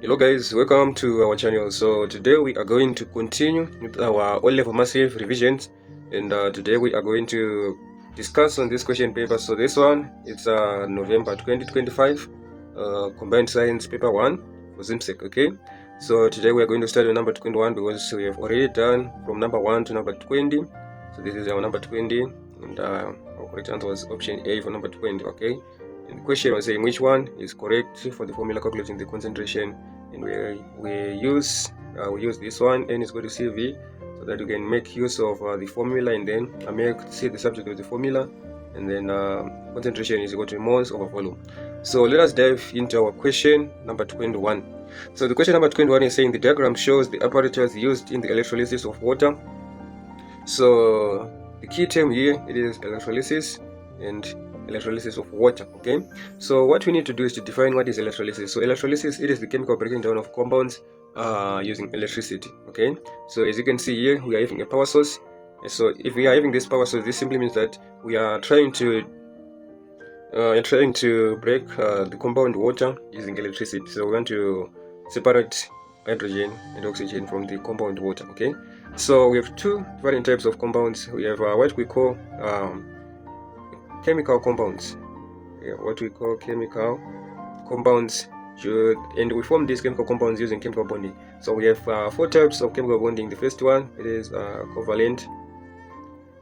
Hello guys, welcome to our channel. So today we are going to continue with our O-level massive revisions, and today we are going to discuss on this question paper. So this one, it's November 2025 combined science paper 1 for ZIMSEC. Okay, so today we are going to start with number 21 because we have already done from number 1 to number 20. So this is our number 20, and our correct answer was option A for number 20. Okay, and the question was saying which one is correct for the formula calculating the concentration, and we use this one, n is equal to CV, so that we can make use of the formula, and then see the subject of the formula, and then concentration is equal to moles over volume. So let us dive into our question number 21. So the question number 21 is saying the diagram shows the apparatus used in the electrolysis of water. So the key term here, it is electrolysis and electrolysis of water. Okay, so what we need to do is to define what is electrolysis. So electrolysis, it is the chemical breaking down of compounds using electricity. Okay, so as you can see here, we are having a power source. So if we are having this power source, this simply means that we are trying to break the compound water using electricity. So we want to separate hydrogen and oxygen from the compound water. Okay, so we have two different types of compounds. We have what we call chemical compounds. What we call chemical compounds, and we form these chemical compounds using chemical bonding. So we have 4 types of chemical bonding. The first one, it is covalent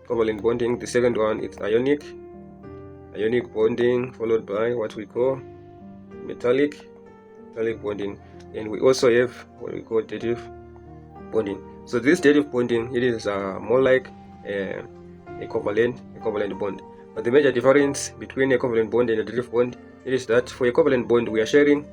bonding. The second one, it's ionic bonding, followed by what we call metallic bonding, and we also have what we call dative bonding. So this dative bonding, it is more like a covalent bond. But the major difference between a covalent bond and a dative bond, it is that for a covalent bond we are sharing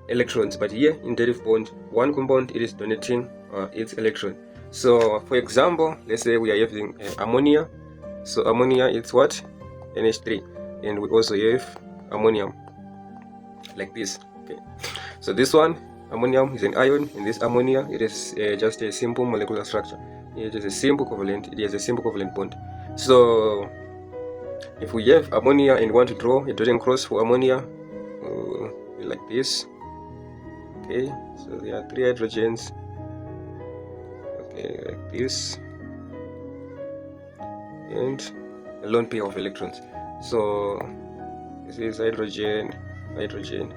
electrons, but here in dative bond, one compound, it is donating its electron. So for example, let's say we are using ammonia. So ammonia, it's what? NH3, and we also have ammonium like this. Okay, so this one, ammonium, is an ion, and this ammonia, it is just a simple molecular structure. It is a simple covalent. It has a simple covalent bond. So if we have ammonia and want to draw a dotted cross for ammonia, like this. Okay, so there are 3 hydrogens. Okay, like this, and a lone pair of electrons. So this is hydrogen, and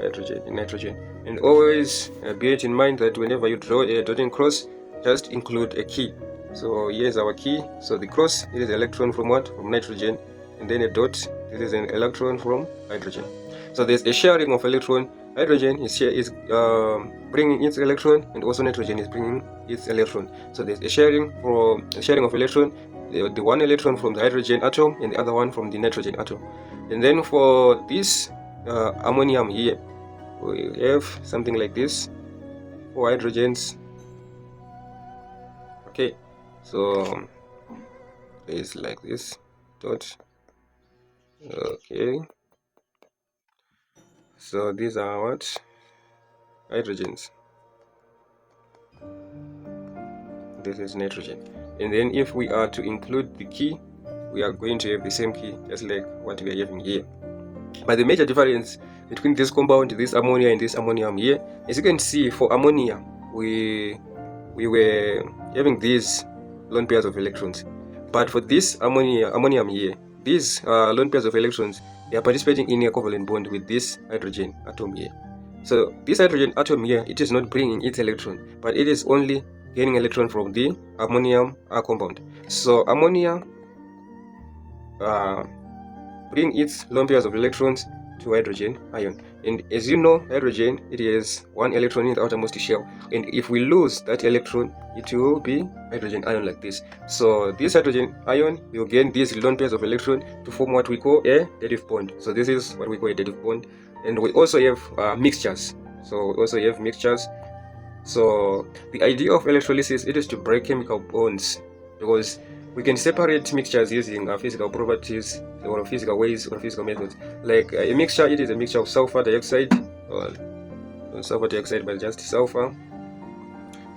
nitrogen. And always bear it in mind that whenever you draw a dotted cross, just include a key. So here's our key. So the cross, it is electron from what? From nitrogen, and then a dot, this is an electron from hydrogen. So there's a sharing of electron. Hydrogen is bringing its electron, and also nitrogen is bringing its electron. So there's a sharing of electron, the one electron from the hydrogen atom and the other one from the nitrogen atom. And then for this ammonium here, we have something like this, 4 hydrogens. Okay, so it's like this dot. Okay, so these are what? Hydrogens. This is nitrogen. And then if we are to include the key, we are going to have the same key, just like what we are having here. But the major difference between this compound, this ammonia, and this ammonium here, as you can see, for ammonia, we were having these lone pairs of electrons. But for this ammonium here, these lone pairs of electrons, they are participating in a covalent bond with this hydrogen atom here. So this hydrogen atom here, it is not bringing its electron, but it is only gaining electron from the ammonium compound. So ammonia bring its lone pairs of electrons to hydrogen ion, and as you know, hydrogen, it has 1 electron in the outermost shell, and if we lose that electron, it will be hydrogen ion like this. So this hydrogen ion will gain these lone pairs of electron to form what we call a dative bond. So this is what we call a dative bond. And we also have mixtures. So the idea of electrolysis, it is to break chemical bonds, because we can separate mixtures using physical properties or physical ways or physical methods. Like a mixture, it is a mixture of sulfur dioxide, or not sulfur dioxide, but just sulfur.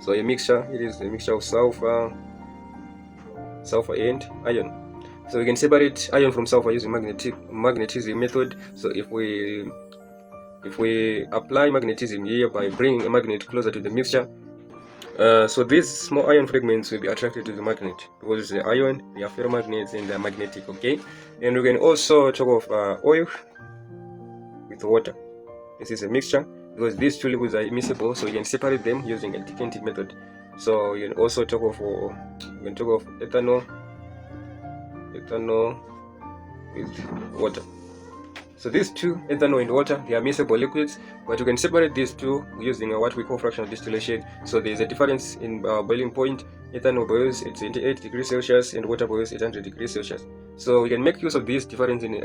So a mixture, it is a mixture of sulfur and iron. So we can separate iron from sulfur using magnetism method. So if we if we apply magnetism here by bringing a magnet closer to the mixture, so these small iron fragments will be attracted to the magnet because the iron, they are ferromagnets and they are magnetic. Okay, and we can also talk of oil with water. This is a mixture because these two liquids are immiscible, so you can separate them using a decanting method. So you can also talk of ethanol with water. So these two, ethanol and water, they are miscible liquids, but you can separate these two using what we call fractional distillation. So there is a difference in boiling point. Ethanol boils at 28 degrees Celsius and water boils at 100 degrees Celsius. So we can make use of this difference in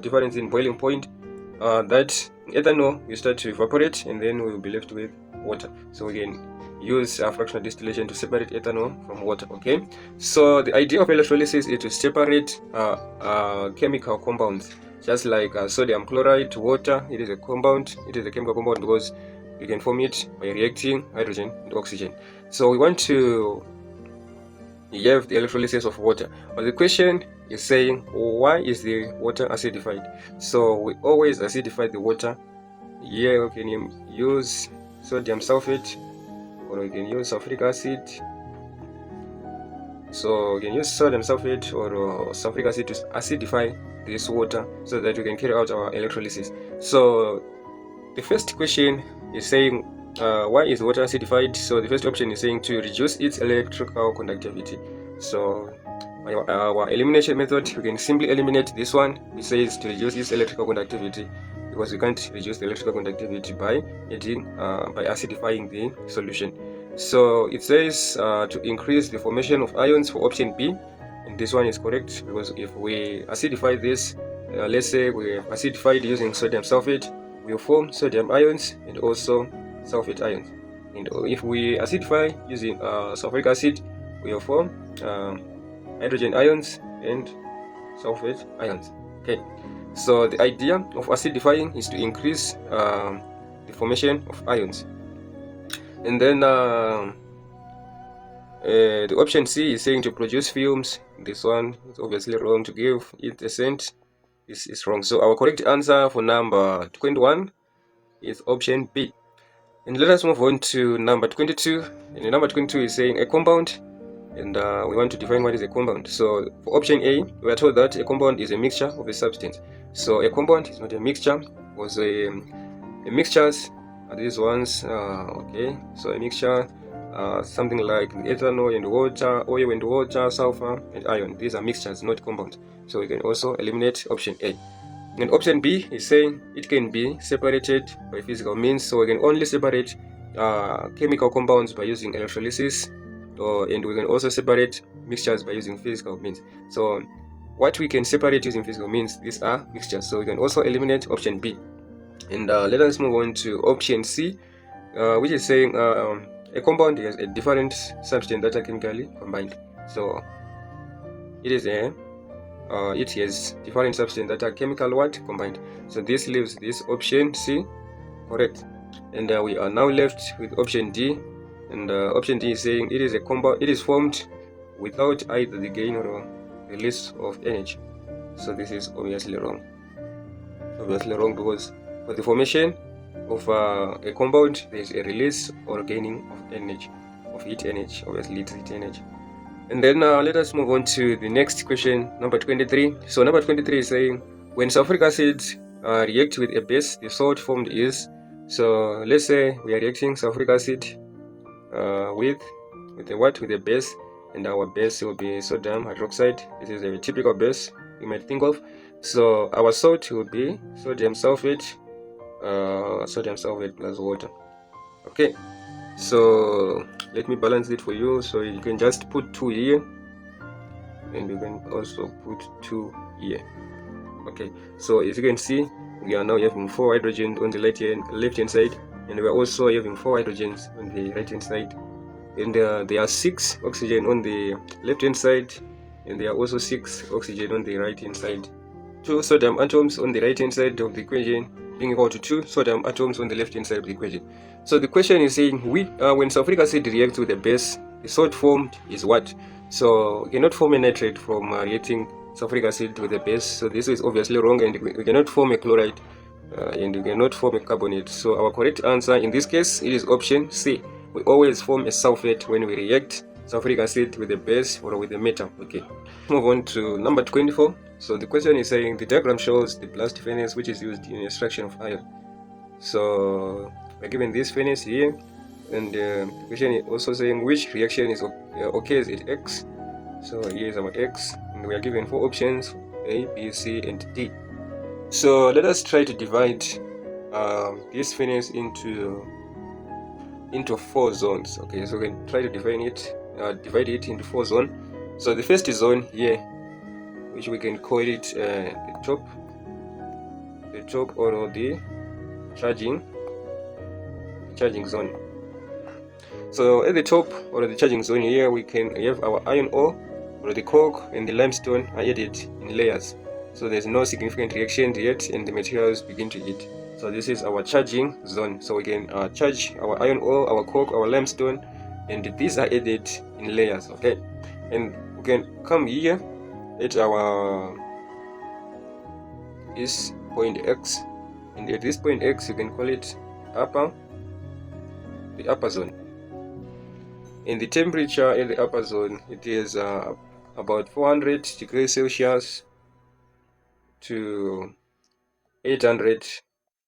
difference in boiling point. That ethanol will start to evaporate, and then we will be left with water. So we can use fractional distillation to separate ethanol from water. Okay, so the idea of electrolysis is to separate chemical compounds, just like sodium chloride to water. It is a compound, it is a chemical compound because you can form it by reacting hydrogen and oxygen. So we want to have the electrolysis of water, but the question is saying, why is the water acidified? So we always acidify the water. Here we can use sodium sulfate, or we can use sulfuric acid. So we can use sodium sulfate or sulfuric acid to acidify this water so that we can carry out our electrolysis. So the first question is saying, why is water acidified? So the first option is saying to reduce its electrical conductivity. So our elimination method, we can simply eliminate this one. It says to reduce its electrical conductivity, because we can't reduce the electrical conductivity by acidifying the solution. So it says to increase the formation of ions for option B, and this one is correct, because if we acidify this, let's say we have acidified using sodium sulfate, we will form sodium ions and also sulfate ions. And if we acidify using sulfuric acid, we will form hydrogen ions and sulfate ions. Okay, so the idea of acidifying is to increase the formation of ions. And then the option C is saying to produce fumes. This one is obviously wrong. To give it a scent, this is wrong. So our correct answer for number 21 is option B. And let us move on to number 22. And number 22 is saying a compound, and we want to define what is a compound. So for option A, we are told that a compound is a mixture of a substance. So a compound is not a mixture, because a mixtures are these ones. Okay, so a mixture, something like ethanol and water, oil and water, sulfur and iron. These are mixtures, not compounds. So we can also eliminate option A. And option B is saying it can be separated by physical means. So we can only separate chemical compounds by using electrolysis, and we can also separate mixtures by using physical means. So what we can separate using physical means, these are mixtures. So we can also eliminate option B. And let us move on to option C, which is saying a compound has a different substance that are chemically combined. So it has different substance that are chemical combined. So this leaves this option C correct, and we are now left with option D. And option D is saying it is a compound, it is formed without either the gain or release of energy. So this is obviously wrong. Because for the formation of a compound, there is a release or gaining of energy, of heat energy. Obviously it's heat energy. And then let us move on to the next question, number 23. So number 23 is saying when sulfuric acids react with a base, the salt formed is. So let's say we are reacting sulfuric acid with a base, and our base will be sodium hydroxide. This is a typical base you might think of. So our salt will be sodium sulfate plus water. Okay, so let me balance it for you. So you can just put 2 here, and you can also put 2 here. Okay, so as you can see, we are now having 4 hydrogens on the left hand side, and we are also having 4 hydrogens on the right hand side, and there are 6 oxygen on the left hand side, and there are also 6 oxygen on the right hand side. 2 sodium atoms on the right hand side of the equation being equal to 2 sodium atoms on the left hand side of the equation. So the question is saying when sulfuric acid reacts with a base, the salt formed is what? So we cannot form a nitrate from reacting sulfuric acid with a base, so this is obviously wrong, and we cannot form a chloride and you cannot form a carbonate. So our correct answer in this case, it is option C. We always form a sulfate when we react sulfuric acid with a base or with a metal. Okay, move on to number 24. So the question is saying the diagram shows the blast furnace which is used in extraction of iron. So we're given this furnace here, and the question is also saying which reaction is occurs at X. So here is our X, and we are given 4 options: A, B, C, and D. So let us try to divide this furnace into 4 zones. Okay, so we can try to divide it into 4 zones. So the first zone here, which we can call it the top or the charging zone. So at the top or the charging zone here, we can have our iron ore or the coke and the limestone are added in layers. So there's no significant reaction yet, and the materials begin to heat. So this is our charging zone. So we can charge our iron ore, our coke, our limestone, and these are added in layers. Okay, and we can come here at our this point X, and at this point X you can call it the upper zone. In the temperature in the upper zone, it is about 400 degrees Celsius to 800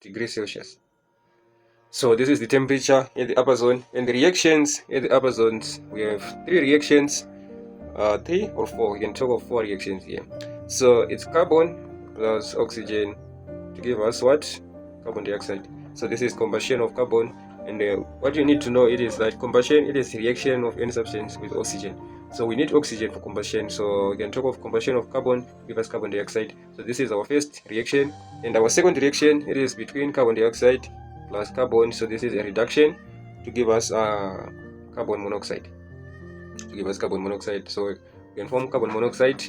degrees Celsius. So this is the temperature in the upper zone, and the reactions in the upper zones, we have 3 reactions, 3 or 4. We can talk of 4 reactions here. So it's carbon plus oxygen to give us what? Carbon dioxide. So this is combustion of carbon, and what you need to know, it is that combustion, it is reaction of any substance with oxygen. So we need oxygen for combustion, so we can talk of combustion of carbon, give us carbon dioxide. So this is our first reaction, and our second reaction, it is between carbon dioxide plus carbon. So this is a reduction to give us carbon monoxide. So we can form carbon monoxide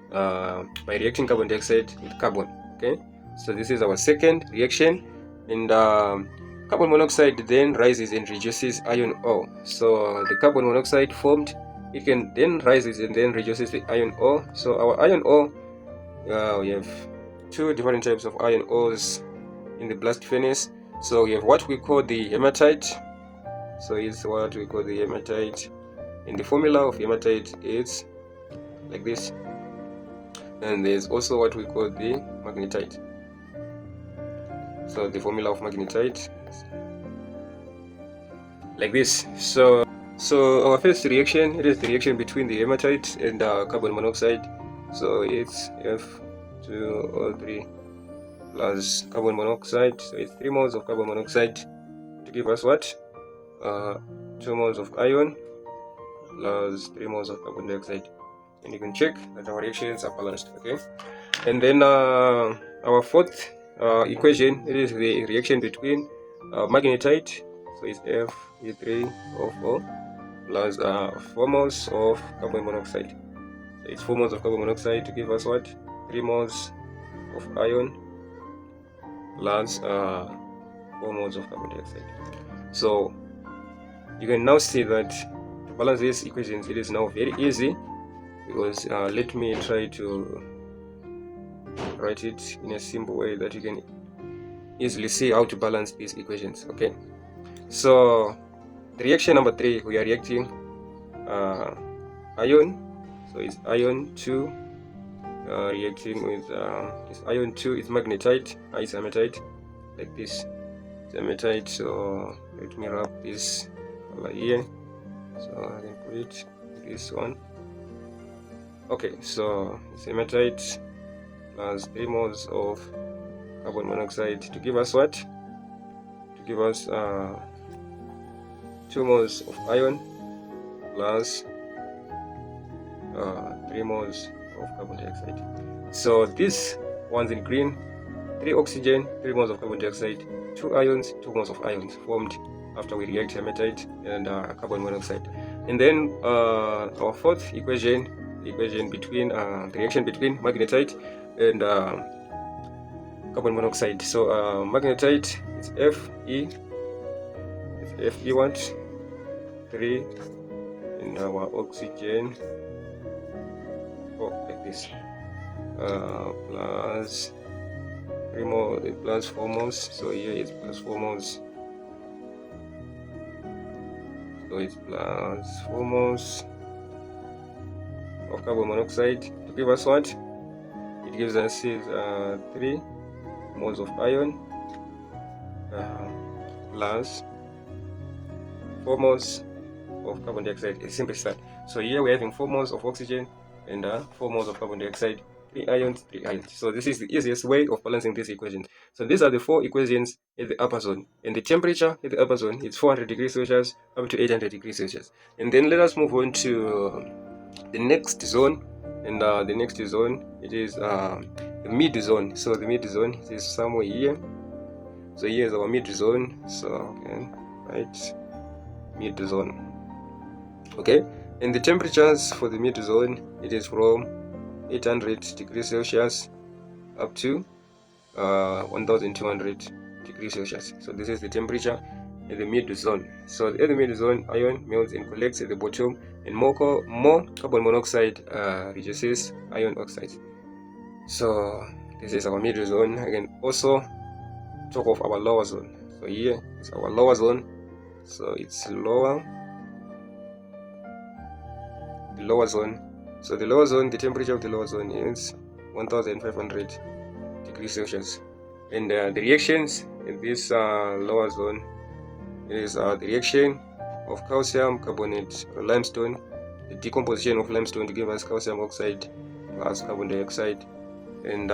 by reacting carbon dioxide with carbon. Okay, so this is our second reaction, and carbon monoxide then rises and reduces iron ore. So the carbon monoxide formed, it can then rises and then reduces the iron ore. So our iron ore, we have 2 different types of iron ores in the blast furnace. So we have what we call the hematite. So it's what we call the hematite, and the formula of hematite is like this. And there's also what we call the magnetite. So the formula of magnetite is like this. So our first reaction, it is the reaction between the hematite and carbon monoxide. So it's F2O3 plus carbon monoxide. So it's 3 moles of carbon monoxide to give us what? 2 moles of iron plus 3 moles of carbon dioxide. And you can check that our reactions are balanced. Okay, and then our fourth equation, it is the reaction between magnetite. So it's Fe3O4 plus 4 moles of carbon monoxide. So it's 4 moles of carbon monoxide to give us what? 3 moles of iron plus 4 moles of carbon dioxide. So you can now see that to balance these equations, it is now very easy, because let me try to write it in a simple way that you can easily see how to balance these equations. Okay, so the reaction number 3, we are reacting iron. So it's iron 2 reacting with it's iron 2, it's magnetite, it's hematite, like this. It's hematite. So let me wrap this over here, so I can put it this one. Okay, so it's hematite plus 3 moles of carbon monoxide to give us what? To give us 2 moles of iron plus 3 moles of carbon dioxide. So these ones in green, 3 oxygen, 3 moles of carbon dioxide, 2 ions, 2 moles of ions formed after we react hematite and carbon monoxide. And then our fourth equation, the equation between the reaction between magnetite and carbon monoxide. So magnetite is Fe1 3, and our oxygen like this plus 3 moles plus 4 moles. So here it's plus 4 moles. So it's plus 4 moles of carbon monoxide to give us what? It gives us 3 moles of iron plus 4 moles of carbon dioxide. It's simple as that. So here we're having 4 moles of oxygen and 4 moles of carbon dioxide. 3 ions, 3 ions. So this is the easiest way of balancing this equation. So these are the 4 equations in the upper zone. And the temperature in the upper zone is 400 degrees Celsius up to 800 degrees Celsius. And then let us move on to the next zone. And the next zone, it is the mid zone. So the mid zone is somewhere here. So here is our mid zone. So okay, right, mid zone. Okay, and the temperatures for the mid zone, it is from 800 degrees Celsius up to 1200 degrees Celsius. So this is the temperature in the mid zone. So in the mid zone, iron melts and collects at the bottom, and more carbon monoxide reduces iron oxide. So this is our mid zone. Again, also talk of our lower zone. So here is our lower zone. So it's lower zone. So the lower zone, the temperature of the lower zone is 1500 degrees Celsius. And the reactions in this lower zone is the reaction of calcium carbonate or limestone, the decomposition of limestone to give us calcium oxide plus carbon dioxide. And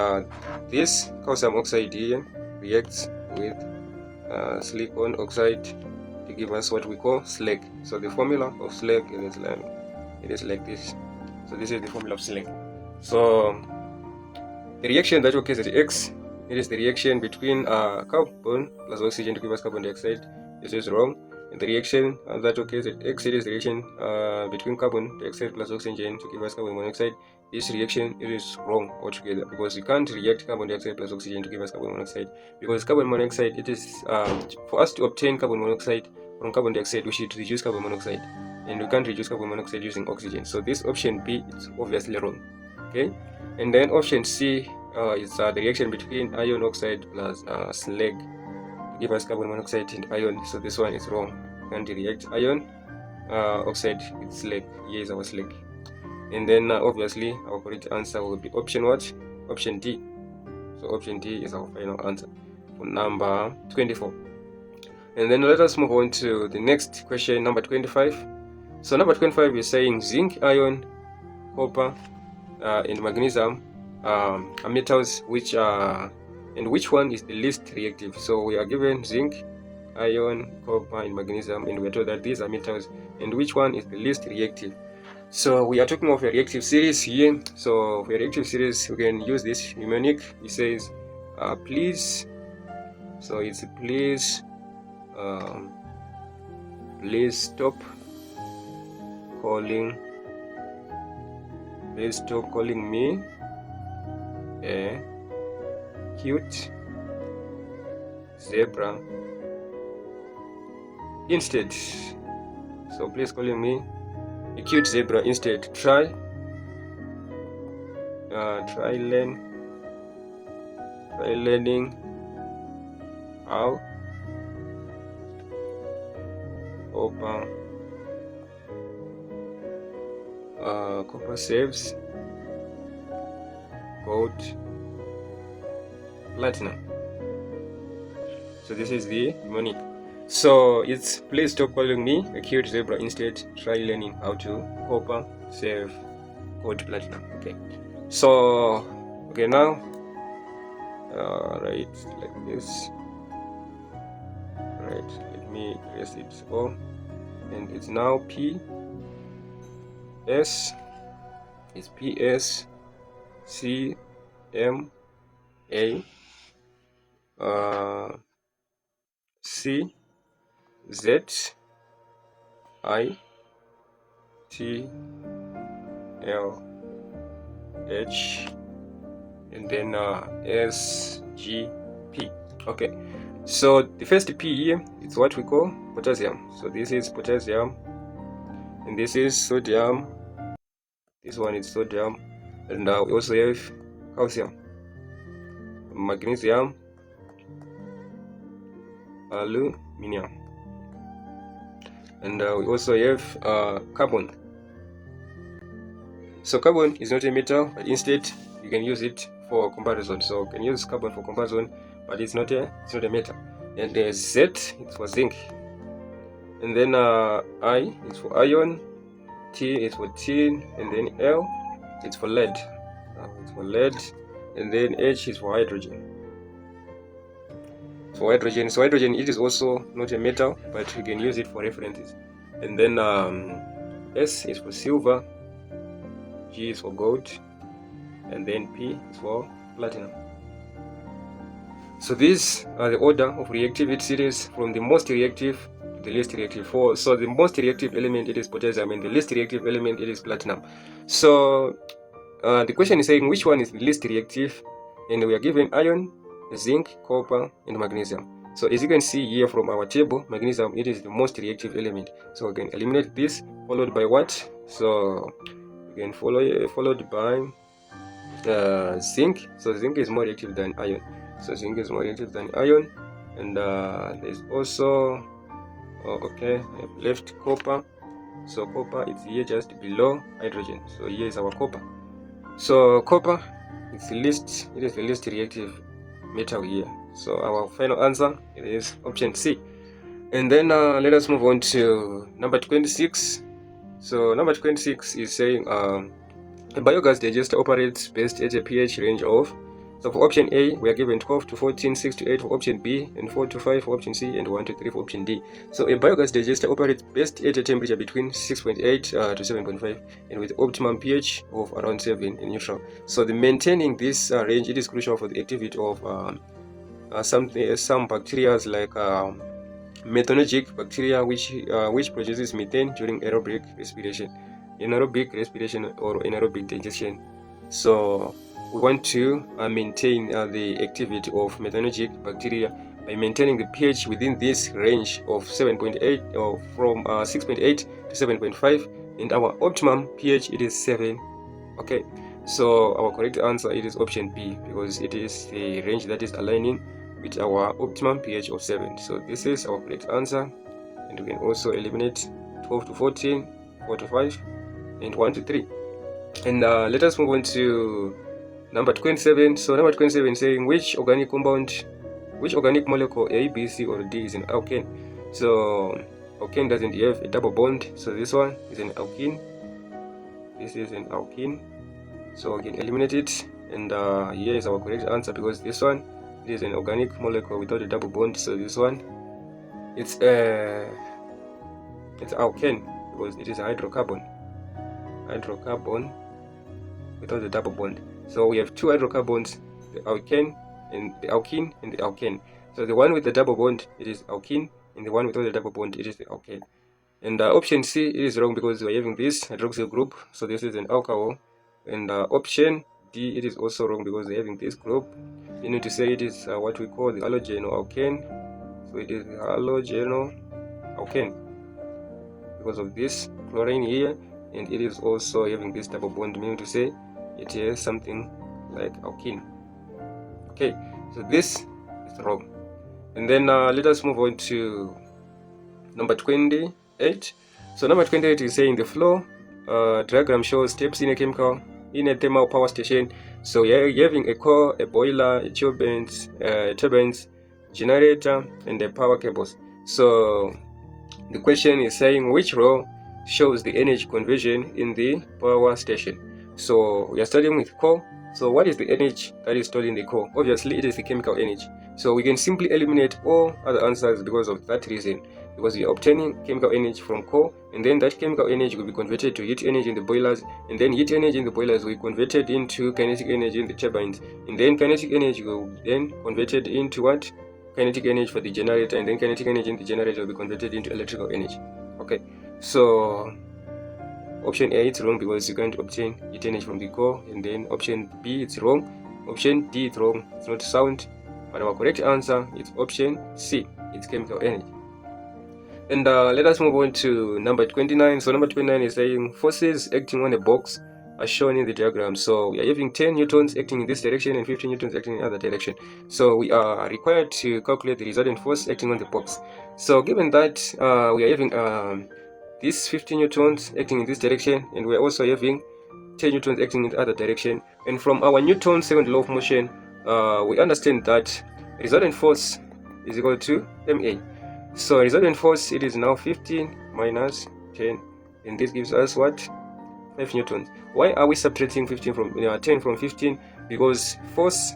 this calcium oxide here reacts with silicon oxide to give us what we call slag. So the formula of slag is like this. So this is the formula of slag. So the reaction that occurs at X, it is the reaction between carbon plus oxygen to give us carbon dioxide. This is wrong. And the reaction that occurs at X, it is the reaction between carbon dioxide plus oxygen to give us carbon monoxide. This reaction, it is wrong altogether, because we can't react carbon dioxide plus oxygen to give us carbon monoxide, because carbon monoxide, it is for us to obtain carbon monoxide from carbon dioxide, we should reduce carbon monoxide, and we can't reduce carbon monoxide using oxygen. So this option B is obviously wrong. Okay, and then option C is the reaction between iron oxide plus slag to give us carbon monoxide and iron. So this one is wrong. We can't react iron oxide with slag. Here is our slag. And then obviously our correct answer will be option what? Option D. So option D is our final answer for number 24. And then let us move on to the next question, number 25. So number 25 is saying zinc, iron, copper, and magnesium are metals which are, and which one is the least reactive? So we are given zinc, iron, copper, and magnesium, and we are told that these are metals, and which one is the least reactive? So we are talking of a reactive series here. So for a reactive series, we can use this mnemonic. It says please. So it's please stop calling me a cute zebra instead. So please calling me a cute zebra instead. Try learning how copper saves gold, platinum. So this is the mnemonic. So it's please stop calling me a cute zebra instead. Try learning how to copper save gold, platinum. Okay. So okay, now right, like this. Right, let me erase it all, and it's now P S is PS C M A C Z I T L H, and then S G P. Okay, so the first P here is what we call potassium. So this is potassium, and this is sodium. This one is sodium, and we also have calcium. magnesium, aluminum, and we also have carbon. So carbon is not a metal, but instead you can use it for comparison. So you can use carbon for comparison, but it's not a metal. And Z is for zinc, and then I is for iron, T is for tin, and then L it's for lead. And then H is for hydrogen. So hydrogen it is also not a metal, but you can use it for references. And then S is for silver, G is for gold, and then P is for platinum. So these are the order of reactivity series from the most reactive to the least reactive. So the most reactive element it is potassium, and the least reactive element it is platinum. So the question is saying which one is the least reactive, and we are given iron, zinc, copper, and magnesium. So as you can see here from our table, magnesium it is the most reactive element. So we can eliminate this, followed by what? So we can followed by zinc. So zinc is more reactive than iron. So zinc is more reactive than iron, and there's also okay, I've left copper. So copper is here just below hydrogen. So here is our copper. So copper is the least reactive metal here. So our final answer is option C. And then let us move on to number 26. So number 26 is saying a biogas digester operates best at a pH range of. So for option A, we are given 12 to 14, 6 to 8 for option B, and 4 to 5 for option C, and 1 to 3 for option D. So a biogas digester operates best at a temperature between 6.8 to 7.5, and with optimum pH of around 7 in neutral. So the maintaining this range, it is crucial for the activity of some bacteria like methanogic bacteria, which produces methane during anaerobic respiration or anaerobic digestion. So we want to maintain the activity of methanogic bacteria by maintaining the pH within this range of 7.8 or from 6.8 to 7.5, and our optimum pH it is 7. Okay, so our correct answer it is option B, because it is the range that is aligning with our optimum pH of 7. So this is our correct answer, and we can also eliminate 12 to 14, 4 to 5, and 1 to 3. And let us move on to number 27. So number 27 is saying which organic molecule A, B, C, or D is an alkane. So alkane doesn't have a double bond, so this one is an alkene. This is an alkene, so we can eliminate it. And here is our correct answer, because this one it is an organic molecule without a double bond. So this one it's alkane because it is a hydrocarbon without a double bond. So we have two hydrocarbons, the alkene and the alkane. So the one with the double bond it is alkene, and the one without the double bond it is the alkane. And option C it is wrong, because we are having this hydroxyl group, so this is an alcohol. And option D it is also wrong, because we are having this group. You need to say it is what we call the halogenoalkane. So it is the halogenoalkane because of this chlorine here, and it is also having this double bond, meaning to say it has something like alkene. Okay, so this is wrong. And then let us move on to number 28. So number 28 is saying the flow diagram shows steps in a thermal power station. So you're having a core, a boiler, a turbines, generator, and the power cables. So the question is saying which row shows the energy conversion in the power station. So we are starting with core. So what is the energy that is stored in the core? Obviously it is the chemical energy. So we can simply eliminate all other answers because of that reason, because we are obtaining chemical energy from core, and then that chemical energy will be converted to heat energy in the boilers, and then heat energy in the boilers will be converted into kinetic energy in the turbines, and then kinetic energy will be then converted into what? Kinetic energy for the generator, and then kinetic energy in the generator will be converted into electrical energy. Okay, so option A it's wrong, because you can't obtain heat energy from the core, and then option B it's wrong, option D it's wrong, it's not sound, but our correct answer is option C, it's chemical energy. And let us move on to number 29. So number 29 is saying forces acting on a box as shown in the diagram. So we are having 10 newtons acting in this direction and 15 newtons acting in the other direction. So we are required to calculate the resultant force acting on the box. So given that we are having this 15 newtons acting in this direction, and we are also having 10 newtons acting in the other direction, and from our Newton's second law of motion, we understand that resultant force is equal to ma. So resultant force, it is now 15 minus 10, and this gives us what? 5 newtons. Why are we subtracting 15 from 10 from 15? Because force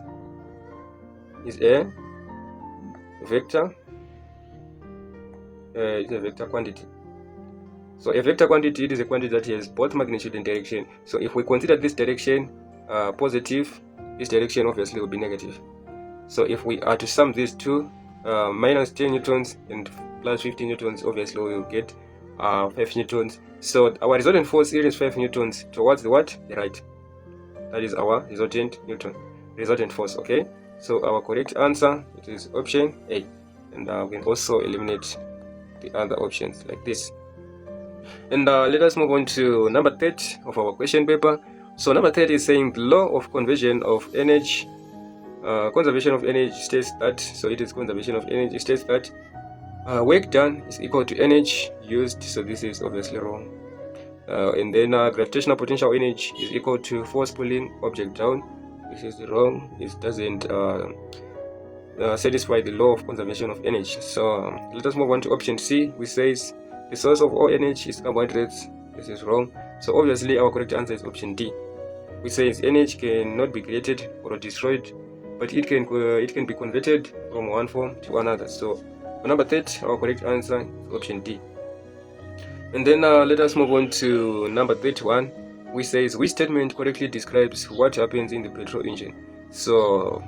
is a vector. It's a vector quantity. So a vector quantity, it is a quantity that has both magnitude and direction. So if we consider this direction positive, this direction obviously will be negative. So if we are to sum these two, minus 10 newtons and plus 15 newtons, obviously we will get 5 newtons. So our resultant force, it is 5 newtons towards the what? The right. That is our resultant force. Okay, so our correct answer, it is option A, and we can also eliminate the other options like this. And let us move on to number 30 of our question paper. So number 30 is saying the law of conservation of energy states that, so it is conservation of energy states that work done is equal to energy used. So this is obviously wrong. And then gravitational potential energy is equal to force pulling object down. This is wrong. It doesn't satisfy the law of conservation of energy. So let us move on to option C, which says the source of all energy is carbohydrates. This is wrong. So obviously our correct answer is option D, which says energy cannot be created or destroyed, but it can be converted from one form to another. So for number 30, our correct answer is option D. And then let us move on to number 31, which says which statement correctly describes what happens in the petrol engine. So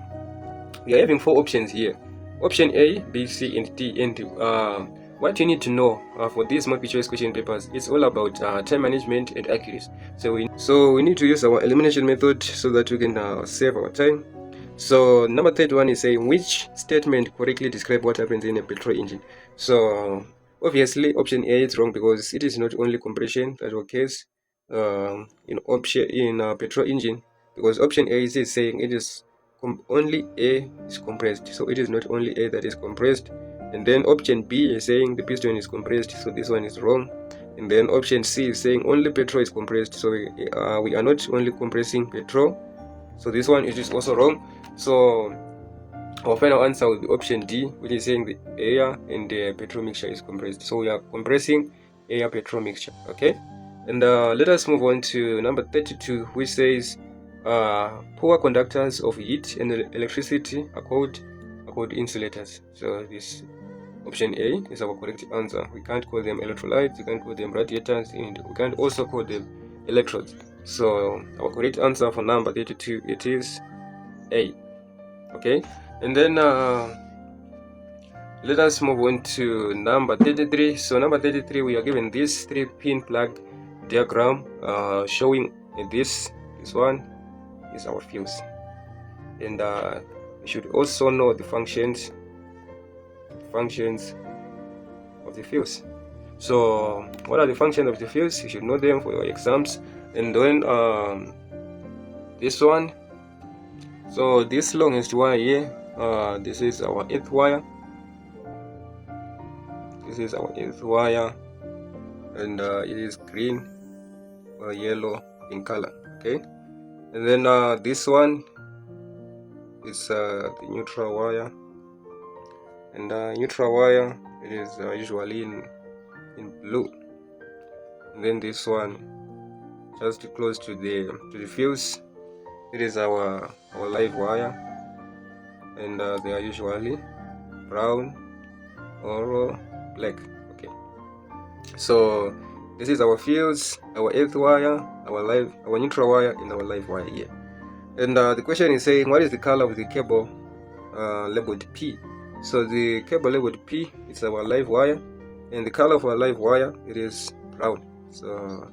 we are having 4 options here: option A, B, C, and D. And what you need to know for these multiple choice question papers, it's all about time management and accuracy. So we need to use our elimination method so that we can save our time. So number 31 is saying which statement correctly describes what happens in a petrol engine. So obviously option A is wrong, because it is not only compression that occurs in a petrol engine, because option A is saying it is only A is compressed, so it is not only A that is compressed. And then option B is saying the piston is compressed, so this one is wrong. And then option C is saying only petrol is compressed, so we are not only compressing petrol, so this one is also wrong. So our final answer will be option D, which is saying the air and the petrol mixture is compressed. So we are compressing air petrol mixture. Okay, and let us move on to number 32, which says poor conductors of heat and electricity are called insulators. So this option A is our correct answer. We can't call them electrolytes, we can't call them radiators, and we can't also call them electrodes. So our correct answer for number 32, it is A. Okay, and then let us move on to number 33. So number 33, we are given this 3-pin plug diagram showing this one is our fuse, and we should also know the functions of the fuse. So what are the functions of the fuse? You should know them for your exams. And then this one, so this longest wire here, this is our 8th wire. This is our 8th wire, and it is green or yellow in color. Okay, and then this one is the neutral wire, and neutral wire, it is usually in blue. And then this one, just close to the fuse, it is our live wire, and they are usually brown or black. Okay, so this is our fuse, our 8th wire, our neutral wire, and our live wire here. And the question is saying what is the color of the cable labeled P. So the cable labeled P is our live wire, and the color of our live wire, it is brown. So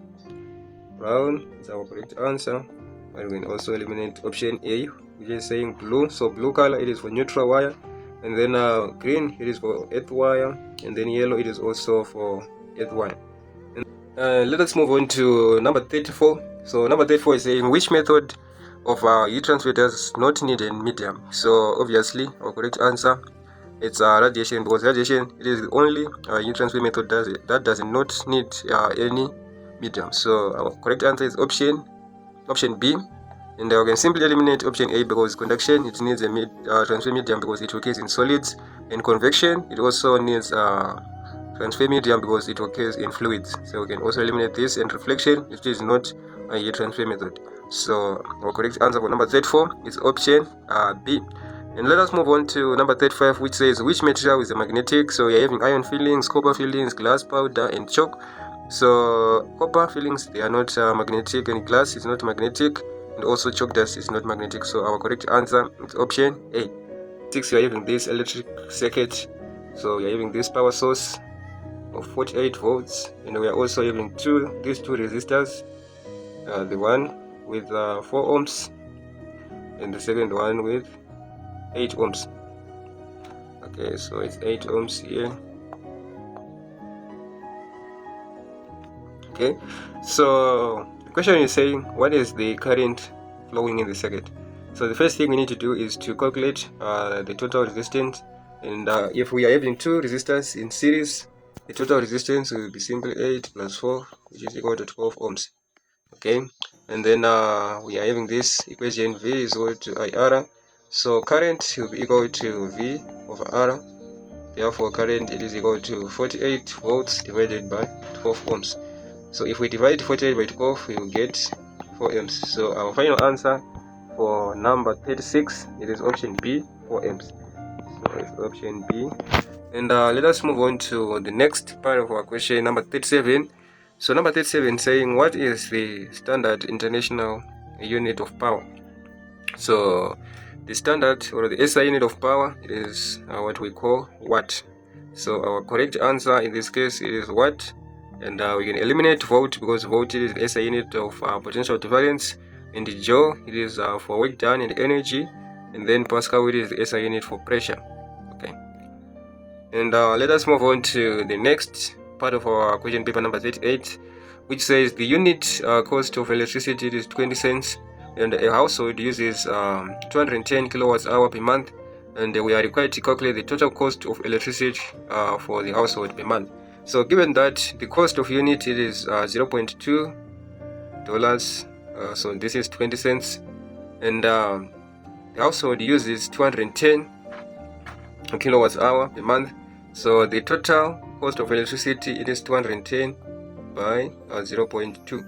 brown is our correct answer. And we can also eliminate option A, which is saying blue. So blue color, it is for neutral wire, and then green, it is for 8th wire, and then yellow, it is also for 8th wire. And let us move on to number 34, So number 34 is saying which method of heat transfer does not need a medium. So obviously our correct answer it's radiation, because radiation it is the only heat transfer method that does not need any medium. So our correct answer is option B. And we can simply eliminate option A because conduction it needs a transfer medium because it occurs in solids, and convection it also needs transfer medium because it occurs in fluids. So we can also eliminate this, and reflection it is not a heat transfer method. So our correct answer for number 34 is option B. And let us move on to number 35, which says which material is a magnetic. So we are having iron fillings, copper fillings, glass powder, and chalk. So copper fillings they are not magnetic, and glass is not magnetic, and also chalk dust is not magnetic. So our correct answer is option A. 6, we are having this electric circuit. So we are having this power source of 48 volts, and we are also having these two resistors, the one with 4 ohms and the second one with 8 ohms. Okay, so it's 8 ohms here. Okay, so the question is saying what is the current flowing in the circuit. So the first thing we need to do is to calculate the total resistance, and if we are having two resistors in series, the total resistance will be simply 8 plus 4, which is equal to 12 ohms. Okay, and then we are having this equation V is equal to IR. So current will be equal to V over R. Therefore current it is equal to 48 volts divided by 12 ohms. So if we divide 48 by 12, we will get 4 amps. So our final answer for number 36 it is option B, 4 amps. So it's option B. And let us move on to the next part of our question, number 37. So number 37 saying what is the standard international unit of power. So the standard or the SI unit of power is what we call watt. So our correct answer in this case is watt, and we can eliminate volt because volt is the SI unit of potential difference, and the joule it is for work done and energy, and then Pascal it is the SI unit for pressure. Okay, and let us move on to the next part of our question paper number 38, which says the unit cost of electricity is 20 cents, and a household uses 210 kilowatts hour per month, and we are required to calculate the total cost of electricity for the household per month. So given that the cost of unit it is $0.2, so this is 20 cents, and the household uses 210 kilowatts hour per month, so the total cost of electricity it is 210 by 0.2,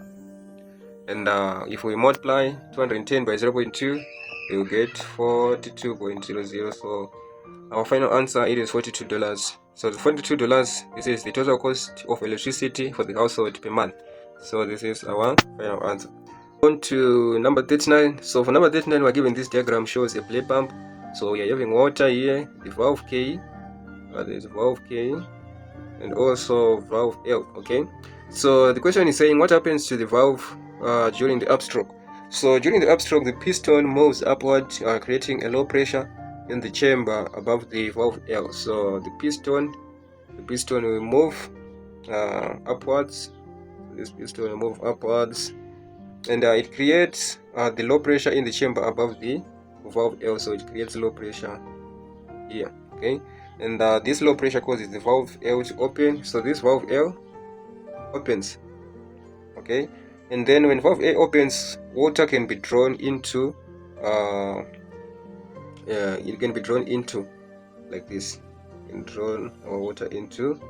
and if we multiply 210 by 0.2 we will get 42.00. so our final answer it is $42. So the $42 this is the total cost of electricity for the household per month. So this is our final answer. On to number 39. So for number 39 we're given this diagram shows a play pump. So we are having water here, the valve K, there's valve K, and also valve L. Okay, so the question is saying what happens to the valve during the upstroke. So during the upstroke the piston moves upward, creating a low pressure in the chamber above the valve L. So the piston will move upwards. This piston will move upwards, and it creates the low pressure in the chamber above the valve L. So it creates low pressure here. Okay, and this low pressure causes the valve L to open. So this valve L opens. Okay, and then when valve A opens, water can be drawn into it can be drawn into like this, and drawn our water into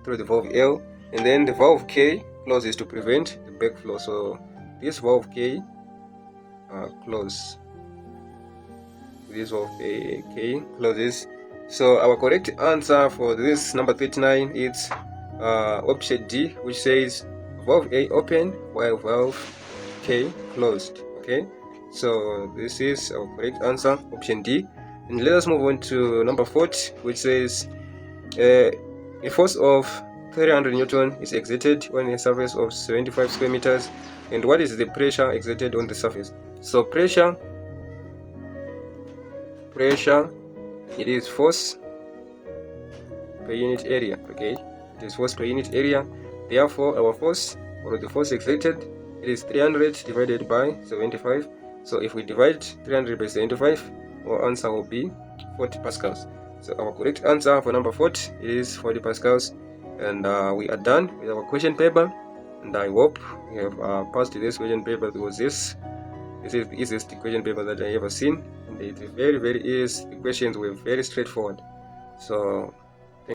through the valve L, and then the valve K closes to prevent the backflow. So this valve K close. This valve K closes. So our correct answer for this number 39 is option D, which says valve A open while valve K closed. Okay, so this is our correct answer, option D. And let us move on to number 40, which says a force of 300 Newton is exerted on a surface of 75 square meters, and what is the pressure exerted on the surface? So pressure it is force per unit area. Okay, it is force per unit area. Therefore our force or the force exerted It is 300 divided by 75. So if we divide 300 by 75, our answer will be 40 pascals. So our correct answer for number 40 is 40 pascals. And we are done with our question paper. And I hope we have passed this question paper, because this is the easiest question paper that I ever seen. And it's very, very easy. The questions were very straightforward. So